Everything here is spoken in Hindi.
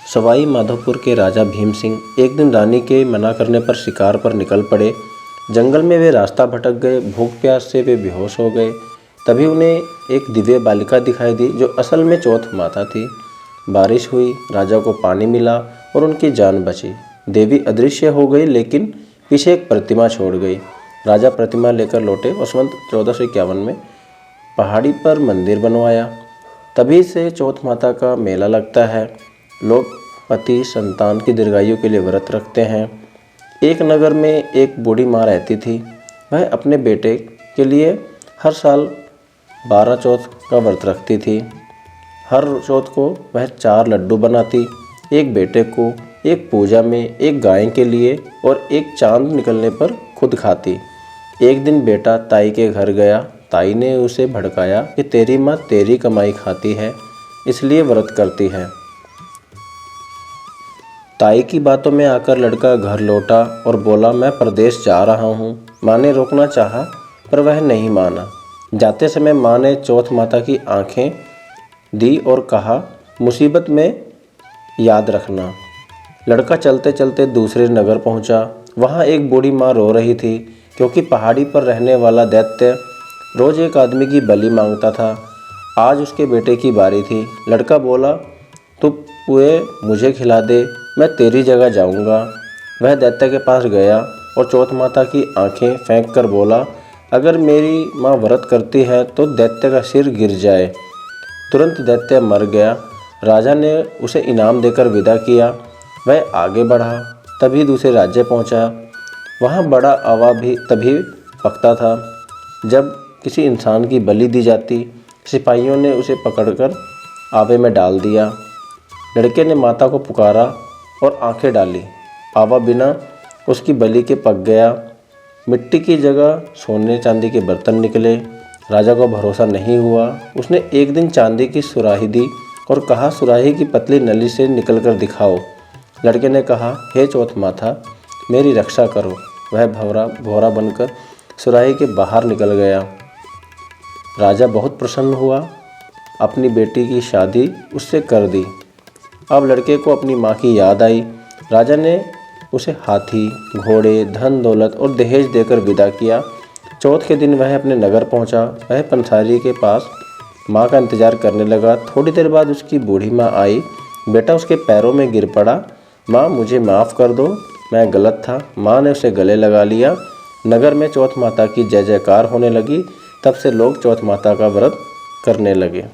सवाई माधोपुर के राजा भीम सिंह एक दिन रानी के मना करने पर शिकार पर निकल पड़े। जंगल में वे रास्ता भटक गए, भूख प्यास से वे बेहोश हो गए। तभी उन्हें एक दिव्य बालिका दिखाई दी जो असल में चौथ माता थी। बारिश हुई, राजा को पानी मिला और उनकी जान बची। देवी अदृश्य हो गई लेकिन पीछे एक प्रतिमा छोड़ गई। राजा प्रतिमा लेकर लौटे और सन 1451 में पहाड़ी पर मंदिर बनवाया। तभी से चौथ माता का मेला लगता है। लोग पति संतान की दीर्घायु के लिए व्रत रखते हैं। एक नगर में एक बूढ़ी माँ रहती थी। वह अपने बेटे के लिए हर साल 12 चौथ का व्रत रखती थी। हर चौथ को वह 4 लड्डू बनाती, एक बेटे को, एक पूजा में, एक गाय के लिए और एक चांद निकलने पर खुद खाती। एक दिन बेटा ताई के घर गया। ताई ने उसे भड़काया कि तेरी माँ तेरी कमाई खाती है, इसलिए व्रत करती है। ताई की बातों में आकर लड़का घर लौटा और बोला, मैं प्रदेश जा रहा हूँ। माँ ने रोकना चाहा पर वह नहीं माना। जाते समय माँ ने चौथ माता की आंखें दी और कहा, मुसीबत में याद रखना। लड़का चलते चलते दूसरे नगर पहुँचा। वहाँ एक बूढ़ी माँ रो रही थी क्योंकि पहाड़ी पर रहने वाला दैत्य रोज़ एक आदमी की बलि मांगता था। आज उसके बेटे की बारी थी। लड़का बोला, तू पुए मुझे खिला दे, मैं तेरी जगह जाऊंगा। वह दैत्य के पास गया और चौथ माता की आंखें फेंक कर बोला, अगर मेरी माँ व्रत करती है तो दैत्य का सिर गिर जाए। तुरंत दैत्य मर गया। राजा ने उसे इनाम देकर विदा किया। वह आगे बढ़ा, तभी दूसरे राज्य पहुंचा। वहाँ बड़ा आवा भी तभी पकता था। जब किसी इंसान की बलि दी जाती, सिपाहियों ने उसे पकड़कर आवे में डाल दिया। लड़के ने माता को पुकारा और आंखें डाली। आवा बिना उसकी बलि के पक गया। मिट्टी की जगह सोने चांदी के बर्तन निकले। राजा को भरोसा नहीं हुआ। उसने एक दिन चांदी की सुराही दी और कहा, सुराही की पतली नली से निकल कर दिखाओ। लड़के ने कहा, हे चौथ माता, मेरी रक्षा करो। वह भौरा बनकर सुराही के बाहर निकल गया। राजा बहुत प्रसन्न हुआ। अपनी बेटी की शादी उससे कर दी। अब लड़के को अपनी माँ की याद आई। राजा ने उसे हाथी, घोड़े, धन दौलत और दहेज देकर विदा किया। चौथ के दिन वह अपने नगर पहुंचा। वह पंसारी के पास माँ का इंतजार करने लगा। थोड़ी देर बाद उसकी बूढ़ी माँ आई। बेटा उसके पैरों में गिर पड़ा। माँ, मुझे माफ़ कर दो, मैं गलत था। माँ ने उसे गले लगा लिया। नगर में चौथ माता की जय जयकार होने लगी। तब से लोग चौथ माता का व्रत करने लगे।